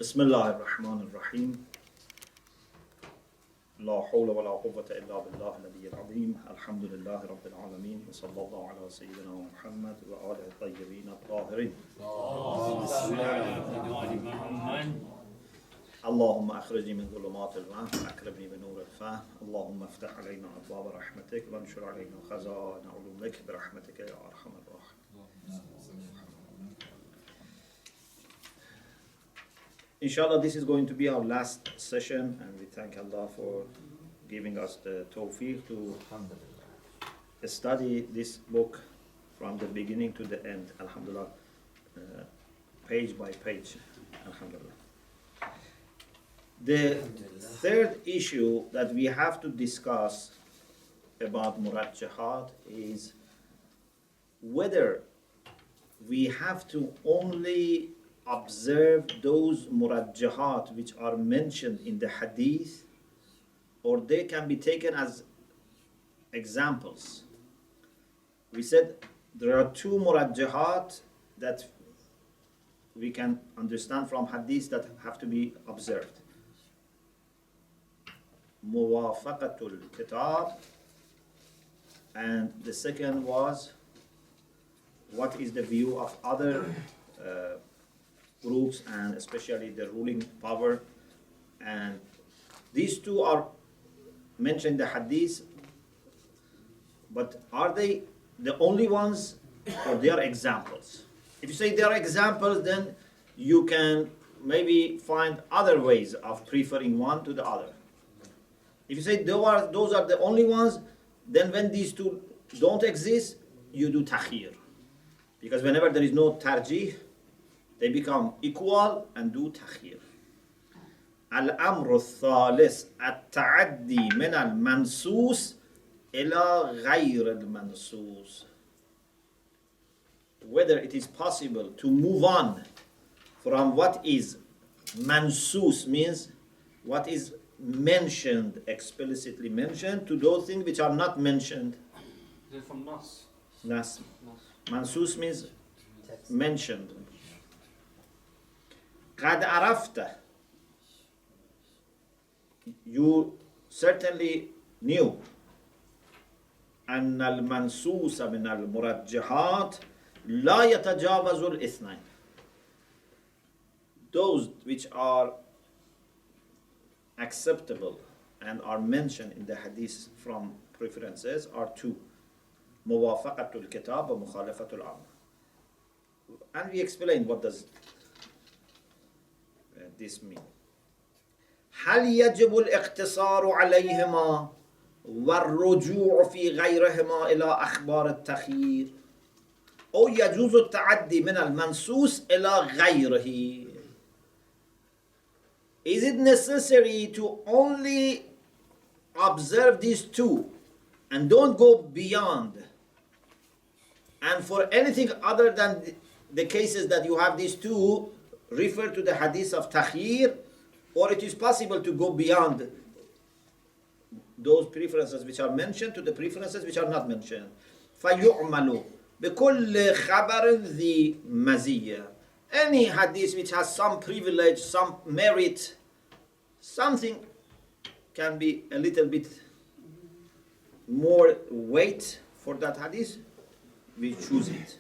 بسم الله الرحمن الرحيم لا حول ولا قوة إلا بالله العلي العظيم الحمد لله رب العالمين وصلى الله على سيدنا محمد وآله الطيبين الطاهرين اللهم أخرجني من ظلمات الوهم وأكرمني بنور الفهم اللهم افتح علينا أبواب رحمتك وانشر علينا خزائن علومك برحمتك يا أرحم الراحمين. Inshallah, this is going to be our last session, and we thank Allah for giving us the tawfiq to study this book from the beginning to the end, alhamdulillah, page by page, alhamdulillah. The third issue that we have to discuss about murajjahat is whether we have to only observe those murajjahat which are mentioned in the hadith, or they can be taken as examples. We said there are two murajjahat that we can understand from hadith that have to be observed. Muwafaqatul kitab, and the second was what is the view of other groups and especially the ruling power, and these two are mentioned in the hadith, but are they the only ones or they are examples? If you say they are examples, then you can maybe find other ways of preferring one to the other. If you say those are the only ones, then when these two don't exist, you do takhir, because whenever there is no tarjih, they become equal and do takhir. Al-amru al-thalis at-ta'addi min al-mansus ila ghayr al-mansus. Whether it is possible to move on from what is mansus, means what is mentioned, explicitly mentioned, to those things which are not mentioned. They're from Nas. Nas. Mansus means mentioned. قد عرفت, you certainly knew, أن المنصوص من المرجحات لا يتجاوز الاثنين. Those which are acceptable and are mentioned in the hadith from preferences are two: موافقة الكتاب ومخالفة العامة. And we explained what does this mean. هل يجب الاقتصار عليهما والرجوع في غيرهما إلى أخبار التخيير أو يجوز التعدي من المنصوص إلى غيره? Is it necessary to only observe these two and don't go beyond, and for anything other than the cases that you have these two refer to the hadith of takhir, or it is possible to go beyond those preferences which are mentioned to the preferences which are not mentioned? فَيُعْمَلُ بِكُلِّ خَبَرٍ ذِي مَزِيَّةٍ. Any hadith which has some privilege, some merit, something can be a little bit more weight for that hadith, we choose it.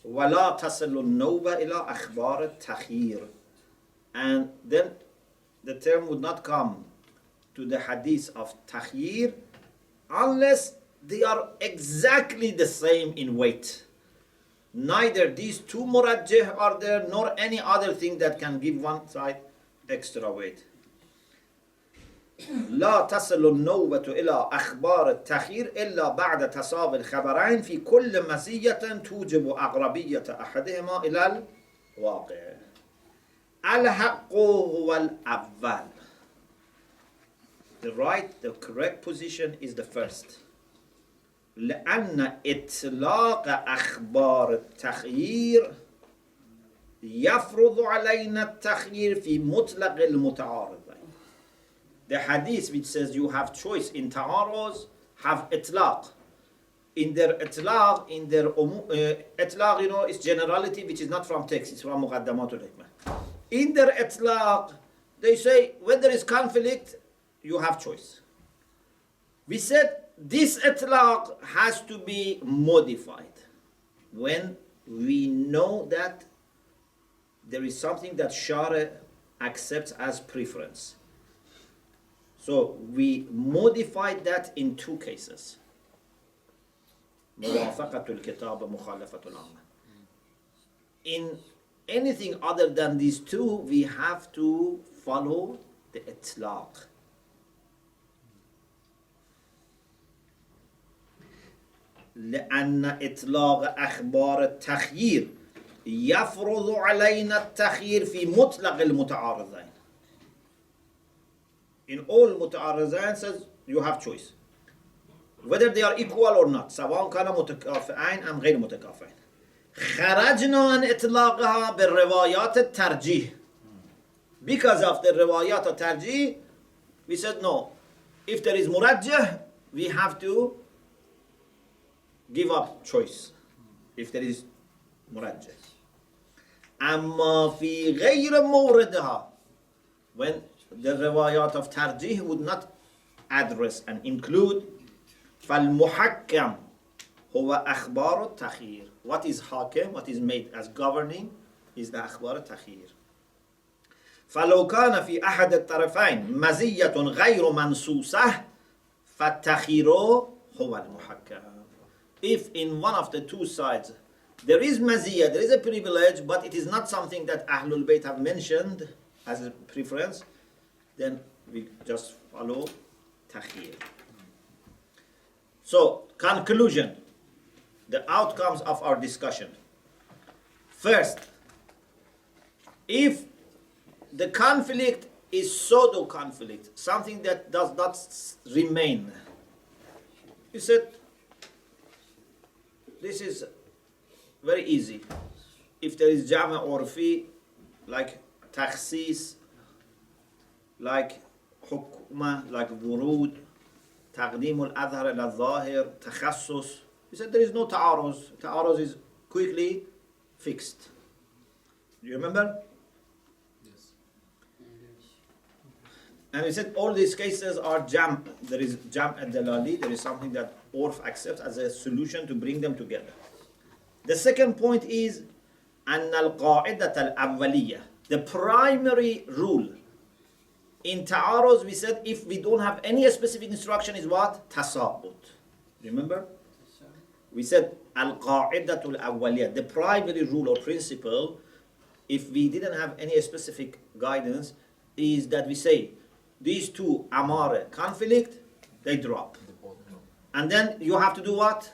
وَلَا تَصِلُ النَّوْبَ إِلَىٰ أَخْبَارِ التَّخِيرِ. And then the term would not come to the hadith of takhir unless they are exactly the same in weight. Neither these two murajjih are there, nor any other thing that can give one side extra weight. لا تصل النوبة إلى أخبار التخير إلا بعد تصاب الخبرين في كل مزية توجب أغربية أحدهما إلى الواقع. الحق هو الأول. The correct position is the first. لأن إطلاق أخبار التخيير يفرض علينا التخيير في مطلق المتعارضين. The hadith which says you have choice in ta'aruz have itlaq. In their itlaq, itlaq, is generality which is not from text, it's from muqaddamatul hikmah. in their itlaq, they say when there is conflict, you have choice. We said this itlaq has to be modified when we know that there is something that Shari accepts as preference. So we modified that in two cases. موافقة الكتاب ومخالفة العامة. In anything other than these two, we have to follow the itlaq. لأن إطلاق أخبار التخيير يفرض علينا التخيير في مطلق المتعارضين. In all متعارضين says you have choice. Whether they are equal or not. سواء كان متكافئين أم غير متكافئين. خرجنا عن إطلاقها بالروايات الترجيح. Because of the روايات الترجيح, we said no. If there is مرجح, we have to give up choice. If there is مرجح. أما في غير موردها, when the روايات of ترجيح would not address and include فالمحكم هو أخبار التخيير. What is حاكم, what is made as governing, is the أخبار التخيير. فلو كان في أحد الطرفين مزية غير منصوصة فالتخيير هو المحكم. If in one of the two sides there is maziyah, there is a privilege, but it is not something that Ahlul Bayt have mentioned as a preference, then we just follow takhir. So, conclusion, the outcomes of our discussion. First, if the conflict is pseudo conflict, something that does not remain, you said, this is very easy. If there is jama urfi, like takhsis, like hukma, like wurud, taqdeem al-adhar al-zahir, takhassus, we said there is no ta'aruz. Ta'aruz is quickly fixed. Do you remember? Yes. And we said all these cases are jam. There is jam ad-dalali. There is something that Urf accepts as a solution to bring them together. The second point is أن القاعدة الأولية. The primary rule in ta'aruz, we said if we don't have any specific instruction is what? Tasabut. Remember? We said al-qa'idatul awwaliyah. The primary rule or principle, if we didn't have any specific guidance, is that we say these two amara conflict, they drop. And then you have to do what?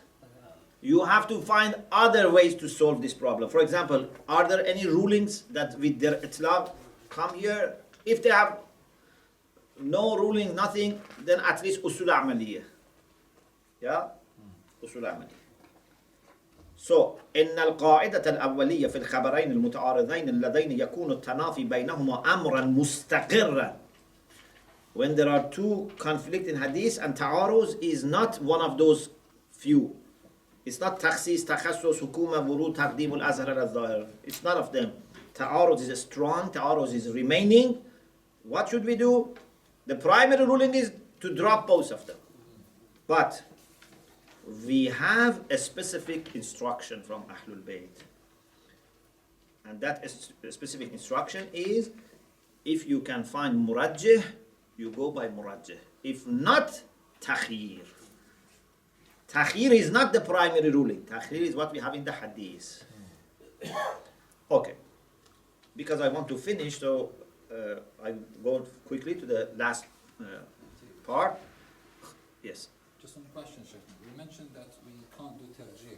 You have to find other ways to solve this problem. For example, are there any rulings that with their itlaq come here? If they have no ruling, nothing, then at least usul amaliyah. Yeah? Usul amaliyah. So, إن القاعدة الأولية في الخبرين المتعارضين اللذين يكون التنافي بينهما أمرا مستقرا. When there are two conflicting hadiths, and ta'aruz is not one of those few. It's not takhsis, takhassus, hukuma, wurud, taqdeem al-azhar al-zahir. It's none of them. Ta'aruz is strong, ta'aruz is remaining. What should we do? The primary ruling is to drop both of them. But we have a specific instruction from Ahlul Bayt. And that specific instruction is, if you can find murajjih, you go by murajjih. If not, takhir. Takhir is not the primary ruling. Takhir is what we have in the hadith. Okay. Because I want to finish, so I go quickly to the last part. Yes. Just one question, Sheikh. We mentioned that we can't do tarjih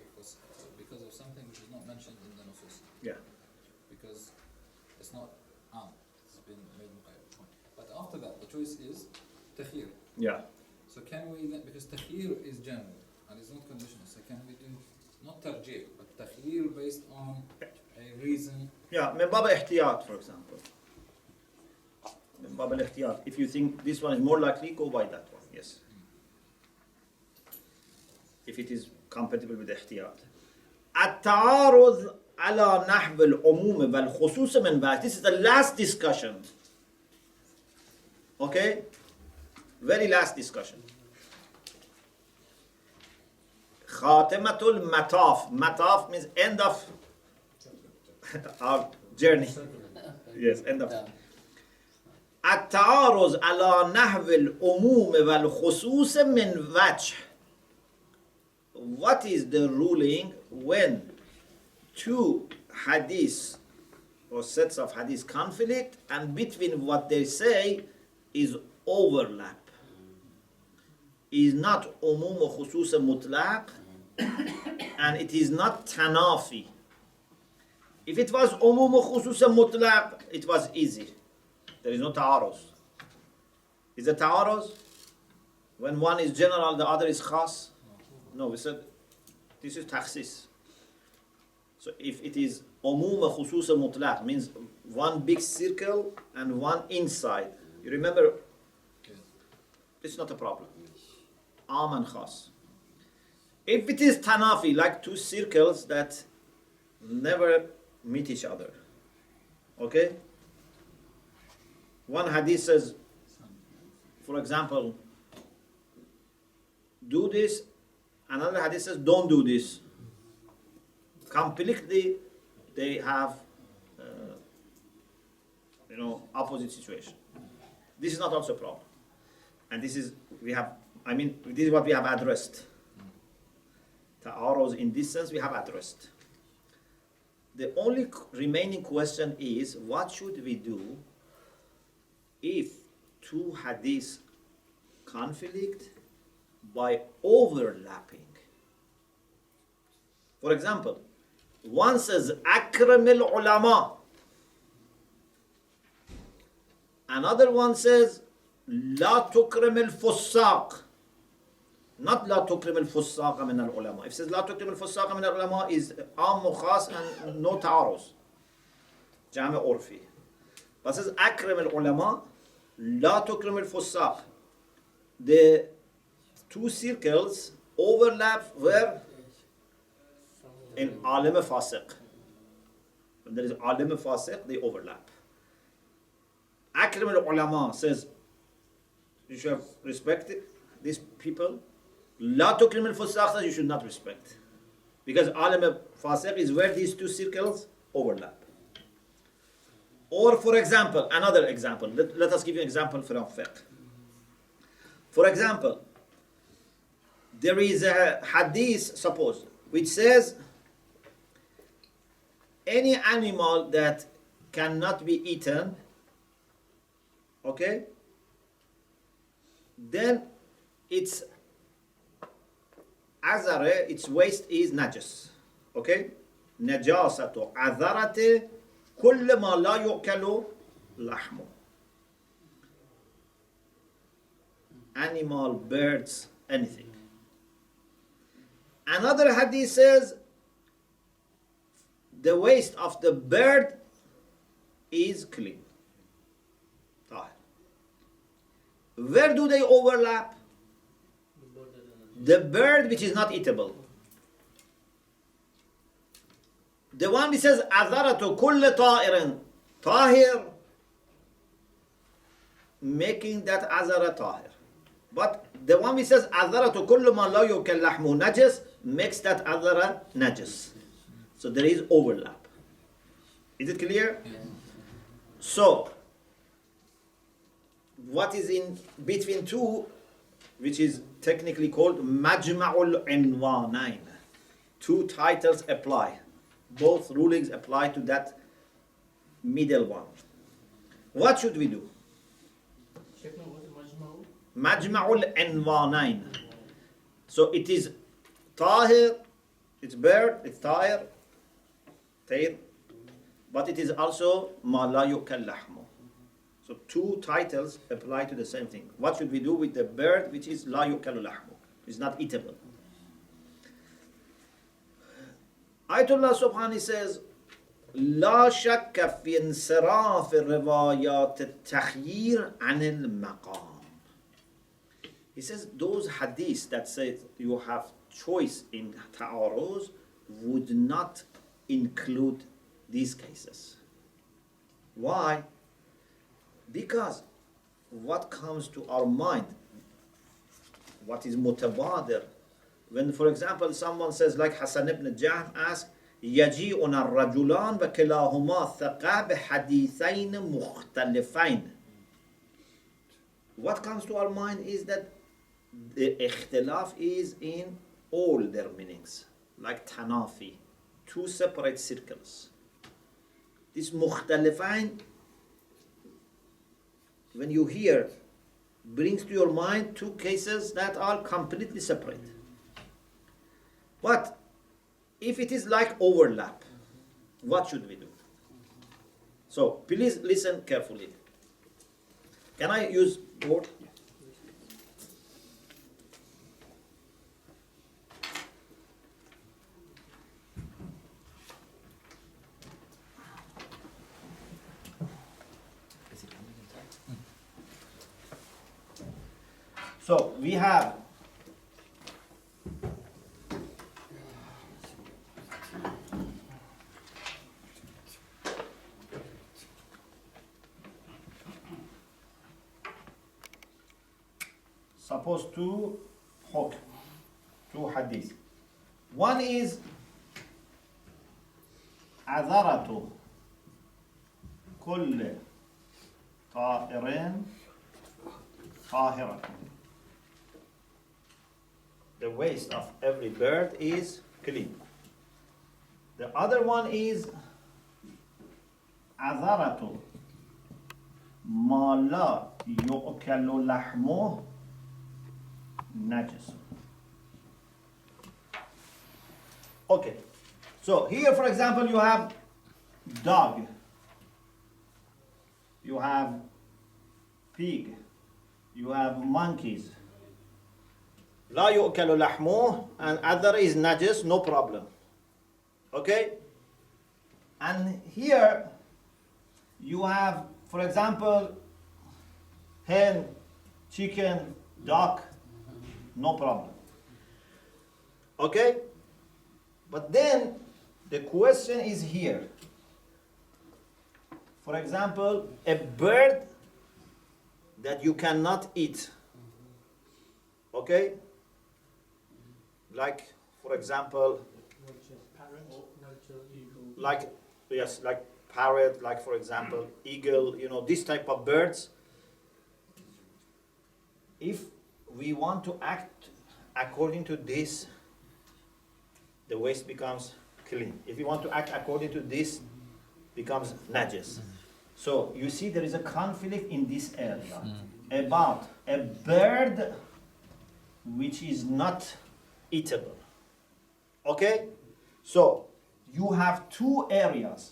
because of something which is not mentioned in the nusus. Yeah. Because it's not it's been made muqayyad. But after that, the choice is takhir. Yeah. So can we then, because takhir is general and it's not conditional, so can we do not tarjih, but takhir based on a reason? Yeah, من باب احتياط, for example. من باب الاحتياط. If you think this one is more likely, go by that one. Yes. If it is compatible with احتياط. التعارض على نحو العموم والخصوص من بعد. This is the last discussion. Okay? Very last discussion. Khatimatul mataf. Mataf means end of our journey. Yes, end of. التعارض على نحو العموم والخصوص من وجه. What is the ruling when two hadiths or sets of hadiths conflict and between what they say is overlap? Is not umum or khusus mutlaq and it is not tanafi. If it was umum or khusus mutlaq, it was easy. There is no ta'aruz. Is it ta'aruz? When one is general, the other is khas? No, we said this is takhsis. So if it is umum khusus mutlaq, means one big circle and one inside. You remember, it's not a problem. Am and khas. If it is tanafi, like two circles that never meet each other, okay? One hadith says, for example, do this. Another hadith says, don't do this. Completely, they have, opposite situation. This is not also a problem. And this is, this is what we have addressed. Ta'aruz in this sense we have addressed. The only remaining question is, what should we do if two hadiths conflict by overlapping? For example, one says akram al-ulama, another one says la tukram al-fussaq. Not la tukrim al-fussaqa min al-ulama. If it says la tukrim al-fussaqa min al-ulama is am khas and no ta'aruz. Jami' urfi. But it says akrim al-ulama, la tukrim al-fussaq. The two circles overlap where? In alim fasiq. When there is alim fasiq, they overlap. Akrim al-ulama says you should respect these people. La tukrim al-fusaq says you should not respect. Because alim fasiq is where these two circles overlap. Or for example, another example. Let us give you an example from fiqh. For example, there is a hadith, suppose, which says any animal that cannot be eaten, okay, then its azare, its waste is najas. Okay? Najasatu azarate kull ma la yu'kalu lahmu. Animal, birds, anything. Another hadith says the waste of the bird is clean. Where do they overlap? The bird which is not eatable. The one which says azaratu kull ta'irin tahir, making that azara tahir. But the one which says azaratu kullu ma la yukal lahmu najas makes that azara najas. So there is overlap. Is it clear? Yeah. So what is in between two, which is technically called majma'ul inwanain. Two titles apply. Both rulings apply to that middle one. What should we do? Majma'ul inwanain. So it is tahir, it's bird, it's tahir, but it is also ma la yukal lahmu. So two titles apply to the same thing. What should we do with the bird which is la yukalu lahmu? It's not eatable. Ayatollah Subhani says, لا شك في انصراف الروايات التخيير عن المقام. He says those hadiths that say you have choice in ta'aruz would not include these cases. Why? Because what comes to our mind, what is mutabadir, when, for example, someone says, like Hassan ibn Jahm asked, يجيئنا الرجلان وكلاهما ثقة بحديثين مختلفين. What comes to our mind is that the ikhtilaf is in all their meanings, like tanafi, two separate circles. This mukhtalifain, when you hear, brings to your mind two cases that are completely separate. But if it is like overlap, what should we do? So please listen carefully. Can I use board? So we have suppose two hukm, two hadith. One is عذرة كل طائر طاهرة. The waist of every bird is clean. The other one is عذرة ما لا يؤكل لحمه najis. Okay, so here, for example, you have dog, you have pig, you have monkeys. لا يؤكل لحمه, and other is najis, no problem. Okay, and here you have, for example, hen, chicken, duck, no problem. Okay? But then the question is here. For example, a bird that you cannot eat. Okay? Like, for example, like, yes, like parrot, like, for example, eagle, this type of birds. If we want to act according to this, the waste becomes clean. If we want to act according to this, becomes najis. So you see there is a conflict in this area about a bird which is not eatable. Okay? So you have two areas.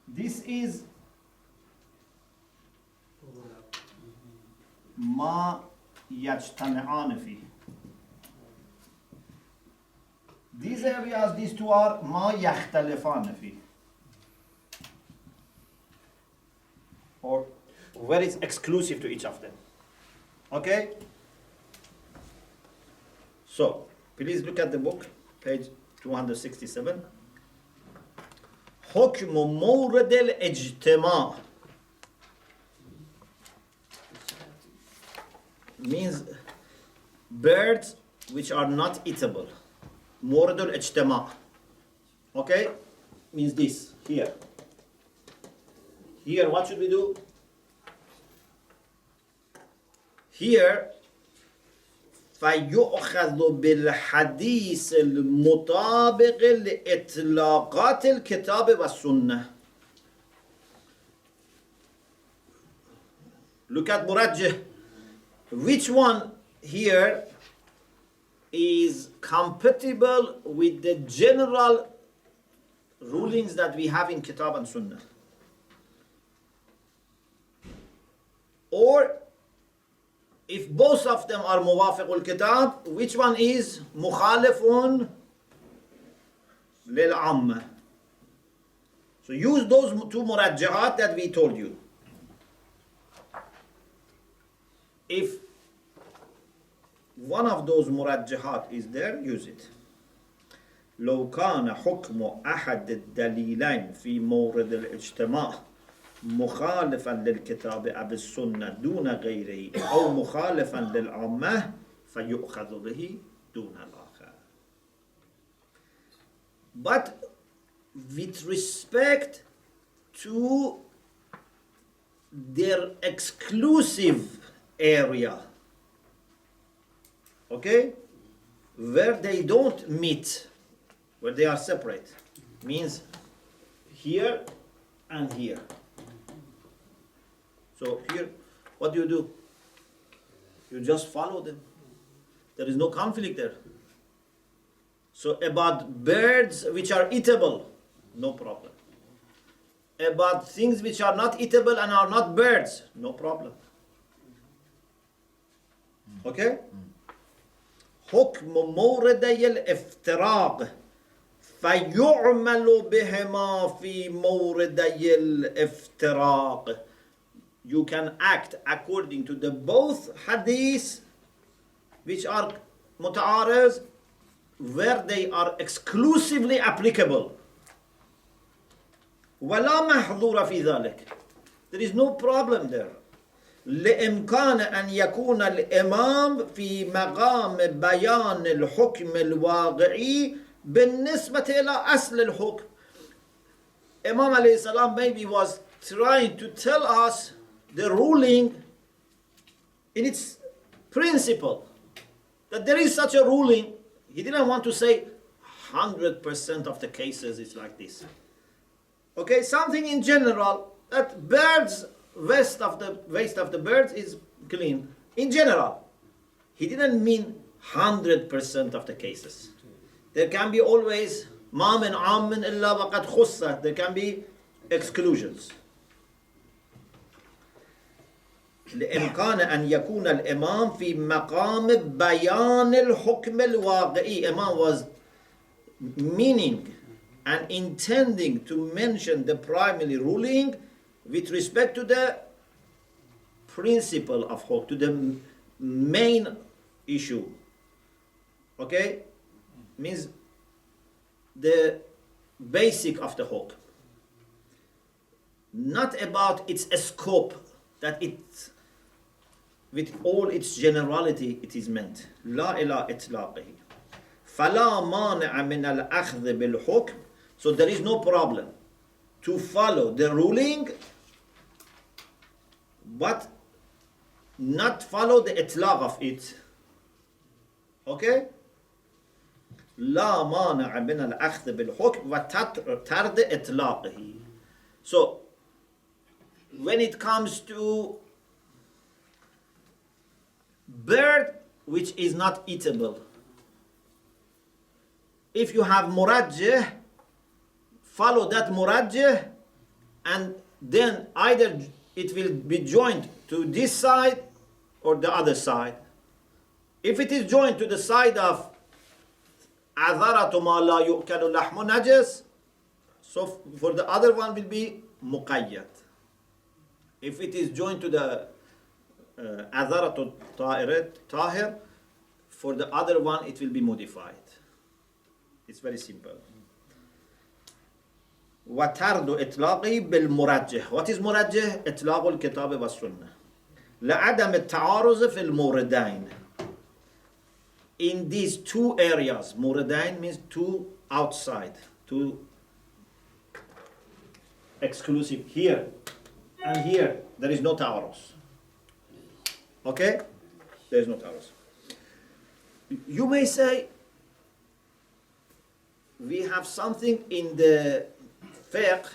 This is ما يجتمعان فيه. These areas, these two are ما يختلفان فيه. Or where it's exclusive to each of them. Okay? So, please look at the book, page 267. حكم مورد الاجتماع means birds which are not eatable. مورد الاجتماع. Okay? Means this, here. Here, what should we do? Here, فيؤخذ بالحديث المطابق لإطلاقات الكتاب والسنة. Look at مرجح. Which one here is compatible with the general rulings that we have in Kitab and Sunnah? Or if both of them are muwafiqul kitab, which one is mukhalifun lil amma? So use those two murajjahat that we told you. If one of those مرجحات is there, use it. لو كان حكم أحد الدليلين في مورد الاجتماع مخالفا للكتاب أو السنة دون غيره أو مخالفا للعامة فيؤخذ به دون الآخر. But with respect to their exclusive area, okay, where they don't meet, where they are separate, means here and here. So here, what do? You just follow them. There is no conflict there. So about birds which are eatable, no problem. About things which are not eatable and are not birds, no problem. Okay? حكم موردي الافتراق فيعمل بهما في موردي الافتراق. You can act according to the both hadiths which are muta'arez, where they are exclusively applicable. ولا محظور في ذلك. There is no problem there. لإمكان أن يكون الإمام في مقام بيان الحكم الواقعي بالنسبة إلى أصل الحكم. Imam alayhi salam maybe was trying to tell us the ruling in its principle, that there is such a ruling. He didn't want to say 100% of the cases it's like this. Okay, something in general, that birds, waist of the birds is clean. In general, he didn't mean 100% of the cases. There can be always ما من عام إلا وقد خص. There can be exclusions. لإمكان أن يكون الإمام في مقام بيان الحكم الواقعي. Imam was meaning and intending to mention the primary ruling with respect to the principle of hukm, to the main issue. Okay? Means the basic of the hukm. Not about its scope, that it, with all its generality, it is meant. لا إلى إطلاقه. فلا مانع من الأخذ بالحكم. So there is no problem to follow the ruling, but not follow the itlaq of it. Okay? لا مانع من الأخذ بالحكم وترد إطلاقه. So when it comes to bird which is not eatable, if you have murajjih, follow that murajjih, and then either it will be joined to this side or the other side. If it is joined to the side of عذرة ما لا يؤكل لحم نجس, so for the other one will be muqayyad. If it is joined to the عذرة طاهر, for the other one it will be modified. It's very simple. وترد إطلاقه بالمرجح. What is مرجح? إطلاق الكتاب والسنة. لعدم التعارض في الموردين. In these two areas, موردين means two outside, two exclusive. Here and here, there is no تعارض. Okay? There is no تعارض. You may say, we have something in the fiqh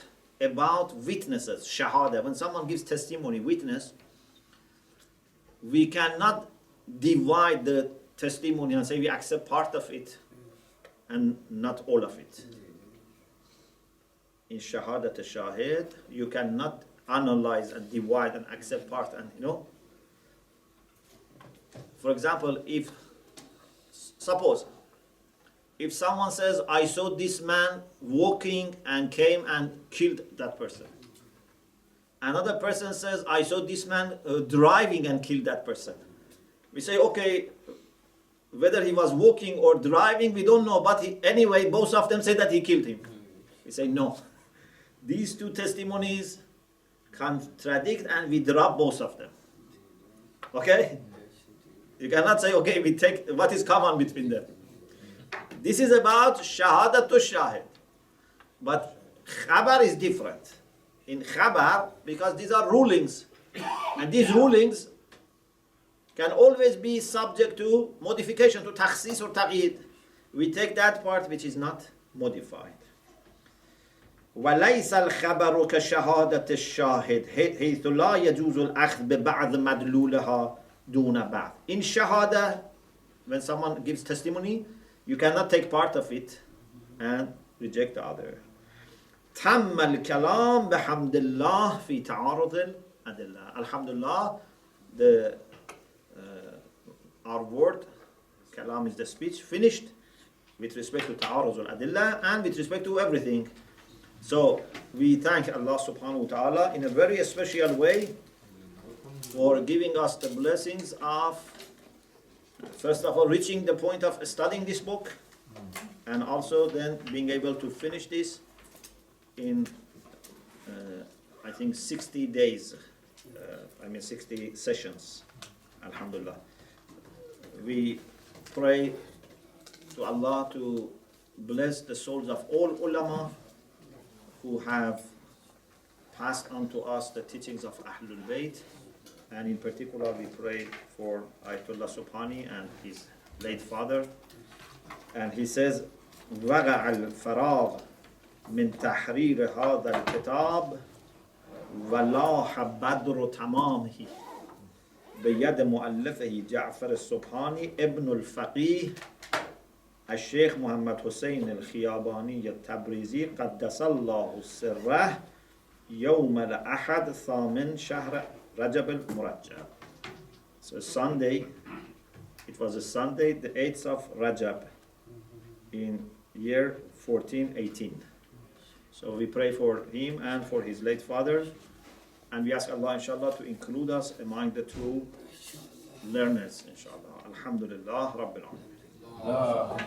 about witnesses, shahada. When someone gives testimony, witness, we cannot divide the testimony and say we accept part of it and not all of it. In shahadat al-shahid, you cannot analyze and divide and accept part and, For example, suppose, if someone says, I saw this man walking and came and killed that person. Another person says, I saw this man driving and killed that person. We say, okay, whether he was walking or driving, we don't know, but anyway, both of them say that he killed him. We say no. These two testimonies contradict and we drop both of them. Okay? You cannot say, okay, we take what is common between them. This is about shahadatu shahid. But khabar is different. In khabar, because these are rulings, and these rulings can always be subject to modification, to takhsis or taqyid. We take that part which is not modified. وليس الخبر كشهادة الشاهد حيث لا يجوز الأخذ ببعض مدلولها دون بعض. In shahada, when someone gives testimony, you cannot take part of it and reject the other. تم الكلام بحمد الله في تعارض الأدلة. Alhamdulillah, our word, kalam is the speech, finished with respect to ta'aruz al-adillah and with respect to everything. So we thank Allah subhanahu wa ta'ala in a very special way for giving us the blessings of, first of all, reaching the point of studying this book, and also then being able to finish this in, I think, 60 days. 60 sessions. Alhamdulillah. We pray to Allah to bless the souls of all ulama who have passed on to us the teachings of Ahlul Bayt, and in particular we pray for Ayatollah Subhani and his late father. And he says, وَقَعَ الْفَرَاغ مِنْ تَحْرِيرِ هَذَا الْكِتَابِ وَلَاحَ بَدْرُ تَمَامِهِ بيد مؤلفه جعفر السبحاني ابن الفقيه الشيخ محمد حسين الخياباني التبريزي قدس الله سره يوم الأحد ثامن شهر رجب المرجب. So Sunday, it was a Sunday, the 8th of Rajab in year 1418. So we pray for him and for his late father. And we ask Allah, inshallah, to include us among the true learners, inshallah. Alhamdulillah, Rabbil Alamin.